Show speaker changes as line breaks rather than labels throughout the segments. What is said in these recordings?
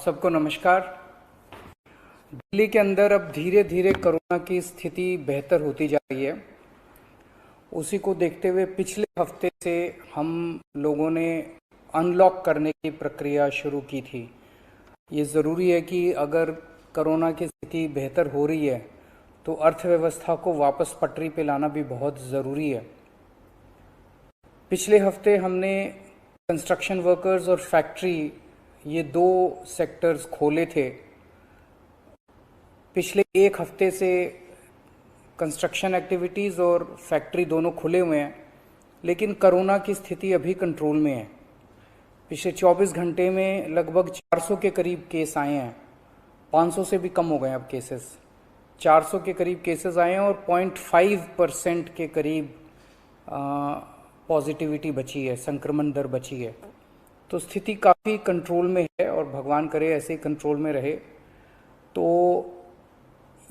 सबको नमस्कार। दिल्ली के अंदर अब धीरे धीरे कोरोना की स्थिति बेहतर होती जा रही है। उसी को देखते हुए पिछले हफ्ते से हम लोगों ने अनलॉक करने की प्रक्रिया शुरू की थी। ये ज़रूरी है कि अगर कोरोना की स्थिति बेहतर हो रही है तो अर्थव्यवस्था को वापस पटरी पे लाना भी बहुत ज़रूरी है। पिछले हफ्ते हमने कंस्ट्रक्शन वर्कर्स और फैक्ट्री, ये दो सेक्टर्स खोले थे। पिछले एक हफ्ते से कंस्ट्रक्शन एक्टिविटीज़ और फैक्ट्री दोनों खुले हुए हैं, लेकिन कोरोना की स्थिति अभी कंट्रोल में है। पिछले 24 घंटे में लगभग 400 के करीब केस आए हैं। 500 से भी कम हो गए अब केसेस। 400 के करीब केसेस आए हैं और 0.5% के करीब पॉजिटिविटी बची है, संक्रमण दर बची है। तो स्थिति काफ़ी कंट्रोल में है और भगवान करे ऐसे ही कंट्रोल में रहे। तो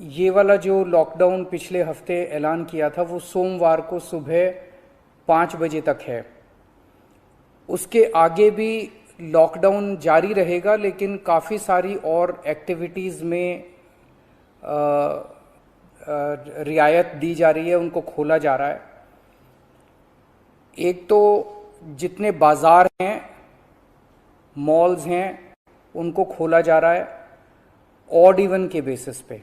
ये वाला जो लॉकडाउन पिछले हफ्ते ऐलान किया था वो सोमवार को सुबह 5 बजे तक है। उसके आगे भी लॉकडाउन जारी रहेगा, लेकिन काफ़ी सारी और एक्टिविटीज़ में रियायत दी जा रही है, उनको खोला जा रहा है। एक तो जितने बाज़ार हैं, मॉल्स हैं, उनको खोला जा रहा है ऑड इवन के बेसिस पे,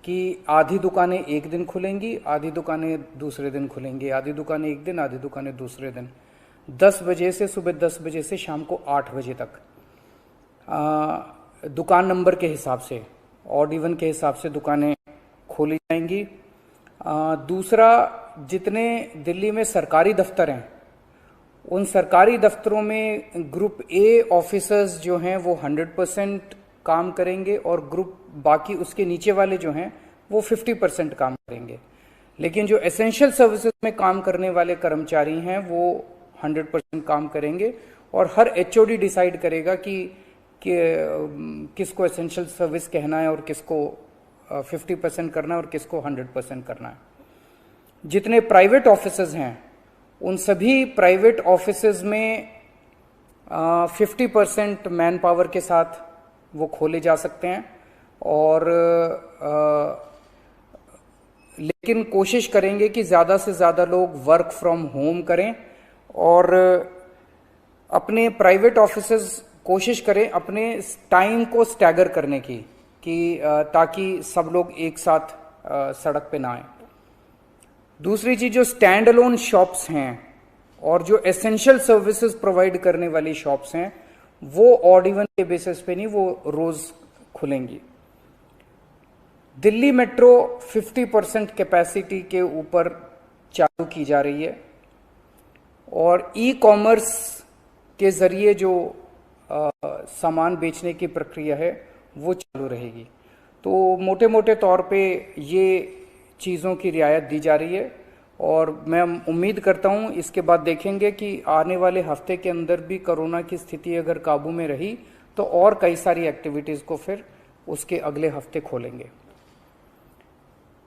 कि आधी दुकानें एक दिन खुलेंगी, आधी दुकानें दूसरे दिन खुलेंगी, आधी दुकानें एक दिन, आधी दुकानें दूसरे दिन। 10 बजे से सुबह 10 बजे से शाम को 8 बजे तक दुकान नंबर के हिसाब से, ऑड इवन के हिसाब से दुकानें खोली जाएंगी। दूसरा, जितने दिल्ली में सरकारी दफ्तर हैं, उन सरकारी दफ्तरों में ग्रुप ए ऑफिसर्स जो हैं वो 100% काम करेंगे और ग्रुप बाकी उसके नीचे वाले जो हैं वो 50% काम करेंगे। लेकिन जो एसेंशियल सर्विसेज में काम करने वाले कर्मचारी हैं वो 100% काम करेंगे और हर एचओडी डिसाइड करेगा कि किसको एसेंशियल सर्विस कहना है और किसको 50% करना है और किसको 100% करना है। जितने प्राइवेट ऑफिसेज हैं उन सभी प्राइवेट ऑफिसेज में 50% मैन पावर के साथ वो खोले जा सकते हैं। और लेकिन कोशिश करेंगे कि ज़्यादा से ज़्यादा लोग वर्क फ्रॉम होम करें और अपने प्राइवेट ऑफिसेज कोशिश करें अपने टाइम को स्टैगर करने की, कि ताकि सब लोग एक साथ सड़क पे ना आए। दूसरी चीज, जो स्टैंड अलोन शॉप्स हैं और जो एसेंशियल सर्विसेज प्रोवाइड करने वाली शॉप्स हैं वो ऑड इवन के बेसिस पे नहीं, वो रोज खुलेंगी। दिल्ली मेट्रो 50% कैपेसिटी के ऊपर चालू की जा रही है और ई कॉमर्स के जरिए जो सामान बेचने की प्रक्रिया है वो चालू रहेगी। तो मोटे मोटे तौर पे ये चीज़ों की रियायत दी जा रही है और मैं उम्मीद करता हूँ इसके बाद देखेंगे कि आने वाले हफ्ते के अंदर भी कोरोना की स्थिति अगर काबू में रही तो और कई सारी एक्टिविटीज़ को फिर उसके अगले हफ्ते खोलेंगे।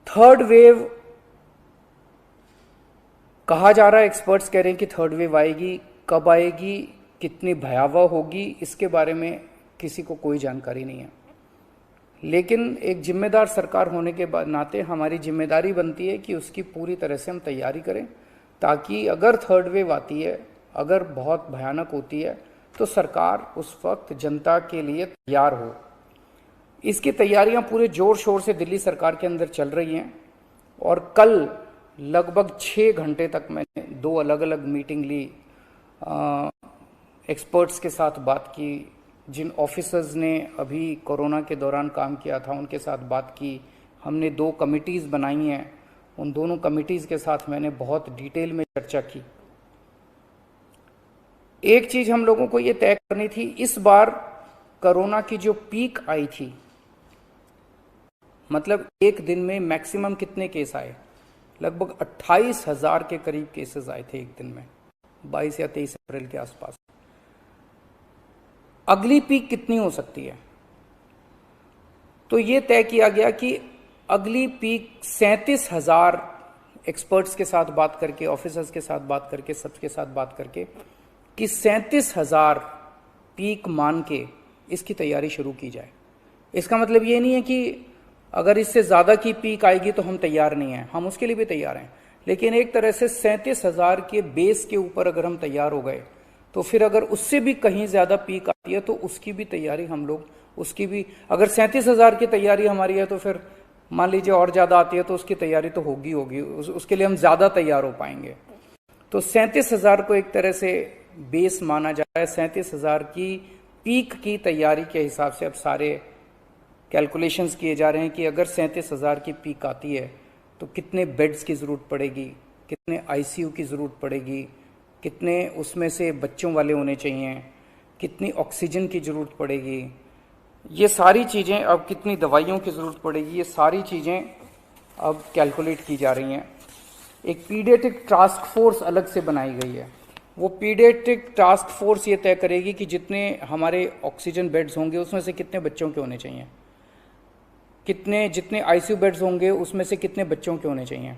थर्ड वेव कहा जा रहा है, एक्सपर्ट्स कह रहे हैं कि थर्ड वेव आएगी। कब आएगी, कितनी भयावह होगी, इसके बारे में किसी को कोई जानकारी नहीं है। लेकिन एक जिम्मेदार सरकार होने के नाते हमारी जिम्मेदारी बनती है कि उसकी पूरी तरह से हम तैयारी करें, ताकि अगर थर्ड वेव आती है, अगर बहुत भयानक होती है, तो सरकार उस वक्त जनता के लिए तैयार हो। इसकी तैयारियां पूरे जोर शोर से दिल्ली सरकार के अंदर चल रही हैं और कल लगभग 6 घंटे तक मैंने 2 अलग अलग मीटिंग ली, एक्सपर्ट्स के साथ बात की, जिन ऑफिसर्स ने अभी कोरोना के दौरान काम किया था उनके साथ बात की। हमने 2 कमिटीज़ बनाई हैं, उन दोनों कमिटीज़ के साथ मैंने बहुत डिटेल में चर्चा की। एक चीज़ हम लोगों को ये तय करनी थी, इस बार कोरोना की जो पीक आई थी, मतलब एक दिन में मैक्सिमम कितने केस आए, लगभग 28,000 के करीब केसेस आए थे एक दिन में, 22 या 23 अप्रैल के आसपास। अगली पीक कितनी हो सकती है, तो ये तय किया गया कि अगली पीक 37,000, एक्सपर्ट्स के साथ बात करके, ऑफिसर्स के साथ बात करके, सबके साथ बात करके, कि 37,000 पीक मान के इसकी तैयारी शुरू की जाए। इसका मतलब ये नहीं है कि अगर इससे ज़्यादा की पीक आएगी तो हम तैयार नहीं हैं, हम उसके लिए भी तैयार हैं। लेकिन एक तरह से 37,000 के बेस के ऊपर अगर हम तैयार हो गए तो फिर अगर उससे भी कहीं ज़्यादा पीक आती है तो उसकी भी तैयारी हम लोग, उसकी भी, अगर 37,000 की तैयारी हमारी है तो फिर मान लीजिए और ज़्यादा आती है तो उसकी तैयारी तो होगी, उसके लिए हम ज़्यादा तैयार हो पाएंगे। तो 37,000 को एक तरह से बेस माना जा रहा है। 37,000 की पीक की तैयारी के हिसाब से अब सारे कैलकुलेशंस किए जा रहे हैं कि अगर 37,000 की पीक आती है तो कितने बेड्स की ज़रूरत पड़ेगी, कितने आईसीयू की ज़रूरत पड़ेगी, कितने उसमें से बच्चों वाले होने चाहिए, कितनी ऑक्सीजन की ज़रूरत पड़ेगी, ये सारी चीज़ें, अब कितनी दवाइयों की ज़रूरत पड़ेगी, ये सारी चीज़ें अब कैलकुलेट की जा रही हैं। एक पीडियाट्रिक टास्क फोर्स अलग से बनाई गई है। वो पीडियाट्रिक टास्क फोर्स ये तय करेगी कि जितने हमारे ऑक्सीजन बेड्स होंगे उसमें से कितने बच्चों के होने चाहिए, जितने आईसीयू बेड्स होंगे उसमें से कितने बच्चों के होने चाहिए।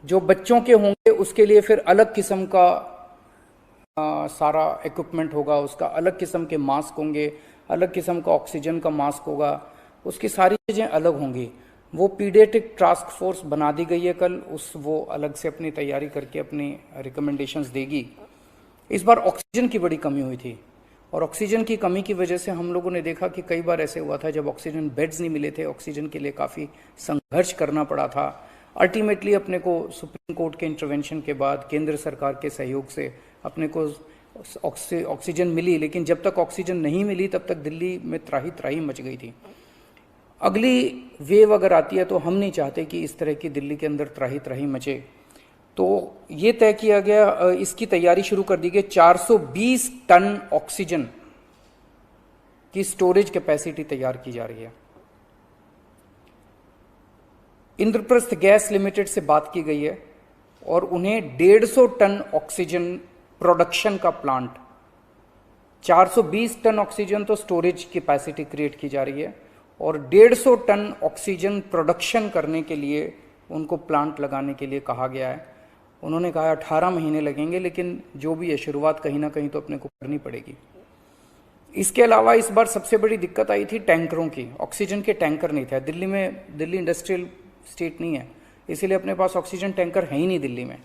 जो बच्चों के होंगे उसके लिए फिर अलग किस्म का सारा इक्विपमेंट होगा, उसका अलग किस्म के मास्क होंगे, अलग किस्म का ऑक्सीजन का मास्क होगा, उसकी सारी चीज़ें अलग होंगी। वो पीडियाट्रिक टास्क फोर्स बना दी गई है कल, वो अलग से अपनी तैयारी करके अपनी रिकमेंडेशंस देगी। इस बार ऑक्सीजन की बड़ी कमी हुई थी और ऑक्सीजन की कमी की वजह से हम लोगों ने देखा कि कई बार ऐसे हुआ था जब ऑक्सीजन बेड्स नहीं मिले थे, ऑक्सीजन के लिए काफ़ी संघर्ष करना पड़ा था। अल्टीमेटली अपने को सुप्रीम कोर्ट के इंटरवेंशन के बाद केंद्र सरकार के सहयोग से अपने को ऑक्सीजन मिली, लेकिन जब तक ऑक्सीजन नहीं मिली तब तक दिल्ली में त्राही त्राही मच गई थी। अगली वेव अगर आती है तो हम नहीं चाहते कि इस तरह की दिल्ली के अंदर त्राही त्राही मचे। तो ये तय किया गया, इसकी तैयारी शुरू कर दी गई। 420 टन ऑक्सीजन की स्टोरेज कैपेसिटी तैयार की जा रही है। इंद्रप्रस्थ गैस लिमिटेड से बात की गई है और उन्हें 150 टन ऑक्सीजन प्रोडक्शन का प्लांट, 420 टन ऑक्सीजन तो स्टोरेज कैपेसिटी क्रिएट की जा रही है और 150 टन ऑक्सीजन प्रोडक्शन करने के लिए उनको प्लांट लगाने के लिए कहा गया है। उन्होंने कहा 18 महीने लगेंगे, लेकिन जो भी है शुरुआत कहीं ना कहीं तो अपने को करनी पड़ेगी। इसके अलावा इस बार सबसे बड़ी दिक्कत आई थी टैंकरों की। ऑक्सीजन के टैंकर नहीं थे दिल्ली में, दिल्ली इंडस्ट्रियल स्टेट नहीं है, इसीलिए अपने पास ऑक्सीजन टैंकर है ही नहीं दिल्ली में।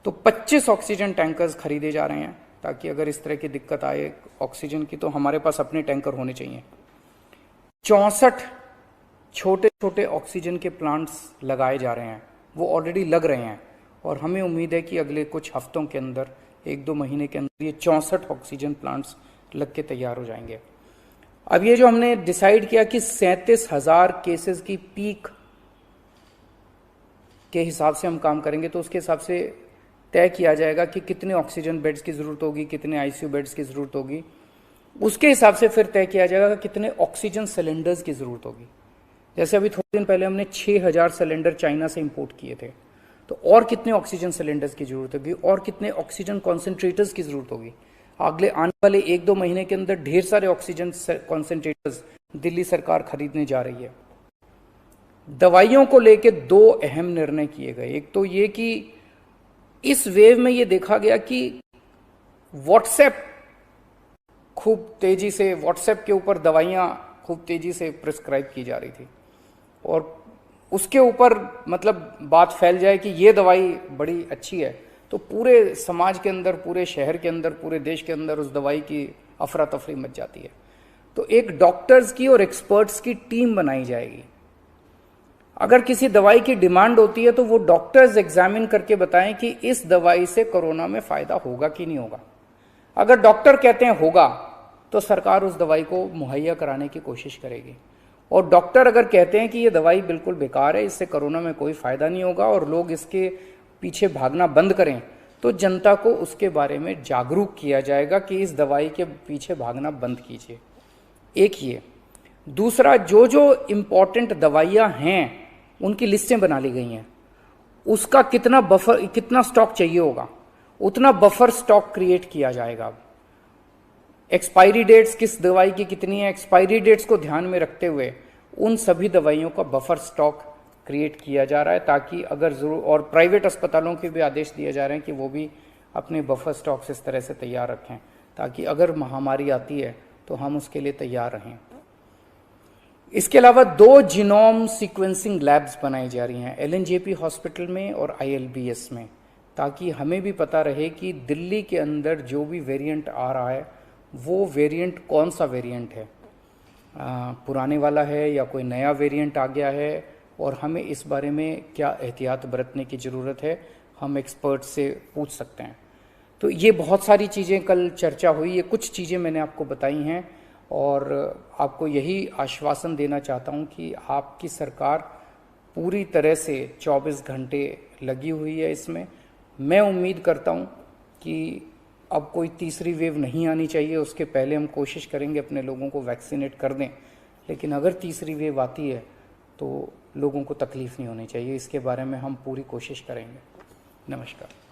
तो 25 ऑक्सीजन टैंकर्स खरीदे जा रहे हैं ताकि अगर इस तरह की दिक्कत आए ऑक्सीजन की तो हमारे पास अपने टैंकर होने चाहिए। 64 छोटे छोटे ऑक्सीजन के प्लांट्स लगाए जा रहे हैं, वो ऑलरेडी लग रहे हैं और हमें उम्मीद है कि अगले कुछ हफ्तों के अंदर, 1-2 महीने के अंदर ये 64 ऑक्सीजन प्लांट्स लग के तैयार हो जाएंगे। अब ये जो हमने डिसाइड किया कि 37,000 केसेस की पीक के हिसाब से हम काम करेंगे, तो उसके हिसाब से तय किया जाएगा कि कितने ऑक्सीजन बेड्स की ज़रूरत होगी, कितने आईसीयू बेड्स की ज़रूरत होगी। उसके हिसाब से फिर तय किया जाएगा कि कितने ऑक्सीजन सिलेंडर्स की ज़रूरत होगी। जैसे अभी थोड़े दिन पहले हमने 6,000 सिलेंडर चाइना से इंपोर्ट किए थे, तो और कितने ऑक्सीजन सिलेंडर्स की ज़रूरत होगी और कितने ऑक्सीजन कॉन्सेंट्रेटर्स की ज़रूरत होगी। अगले आने वाले 1-2 महीने के अंदर ढेर सारे ऑक्सीजन कॉन्सेंट्रेटर्स दिल्ली सरकार खरीदने जा रही है। दवाइयों को लेकर 2 अहम निर्णय किए गए। एक तो ये कि इस वेव में ये देखा गया कि व्हाट्सएप खूब तेजी से, व्हाट्सएप के ऊपर दवाइयाँ खूब तेजी से प्रिस्क्राइब की जा रही थी और उसके ऊपर मतलब बात फैल जाए कि ये दवाई बड़ी अच्छी है तो पूरे समाज के अंदर, पूरे शहर के अंदर, पूरे देश के अंदर उस दवाई की अफरा तफरी मच जाती है। तो एक डॉक्टर्स की और एक्सपर्ट्स की टीम बनाई जाएगी। अगर किसी दवाई की डिमांड होती है तो वो डॉक्टर्स एग्जामिन करके बताएं कि इस दवाई से कोरोना में फायदा होगा कि नहीं होगा। अगर डॉक्टर कहते हैं होगा तो सरकार उस दवाई को मुहैया कराने की कोशिश करेगी, और डॉक्टर अगर कहते हैं कि ये दवाई बिल्कुल बेकार है, इससे कोरोना में कोई फायदा नहीं होगा और लोग इसके पीछे भागना बंद करें, तो जनता को उसके बारे में जागरूक किया जाएगा कि इस दवाई के पीछे भागना बंद कीजिए। एक ये। दूसरा, जो जो इम्पोर्टेंट दवाइयाँ हैं उनकी लिस्टें बना ली गई हैं, उसका कितना बफर, कितना स्टॉक चाहिए होगा उतना बफर स्टॉक क्रिएट किया जाएगा। एक्सपायरी डेट्स किस दवाई की कितनी है, एक्सपायरी डेट्स को ध्यान में रखते हुए उन सभी दवाइयों का बफर स्टॉक क्रिएट किया जा रहा है ताकि अगर जरूर, और प्राइवेट अस्पतालों के भी आदेश दिए जा रहे हैं कि वो भी अपने बफर स्टॉक्स इस तरह से तैयार रखें ताकि अगर महामारी आती है तो हम उसके लिए तैयार रहें। इसके अलावा 2 जीनोम सीक्वेंसिंग लैब्स बनाई जा रही हैं एलएनजेपी हॉस्पिटल में और आईएलबीएस में, ताकि हमें भी पता रहे कि दिल्ली के अंदर जो भी वेरिएंट आ रहा है वो वेरिएंट कौन सा वेरिएंट है, पुराने वाला है या कोई नया वेरिएंट आ गया है, और हमें इस बारे में क्या एहतियात बरतने की ज़रूरत है, हम एक्सपर्ट से पूछ सकते हैं। तो ये बहुत सारी चीज़ें कल चर्चा हुई, ये कुछ चीज़ें मैंने आपको बताई हैं और आपको यही आश्वासन देना चाहता हूँ कि आपकी सरकार पूरी तरह से 24 घंटे लगी हुई है इसमें। मैं उम्मीद करता हूँ कि अब कोई तीसरी वेव नहीं आनी चाहिए, उसके पहले हम कोशिश करेंगे अपने लोगों को वैक्सीनेट कर दें, लेकिन अगर तीसरी वेव आती है तो लोगों को तकलीफ़ नहीं होनी चाहिए, इसके बारे में हम पूरी कोशिश करेंगे। नमस्कार।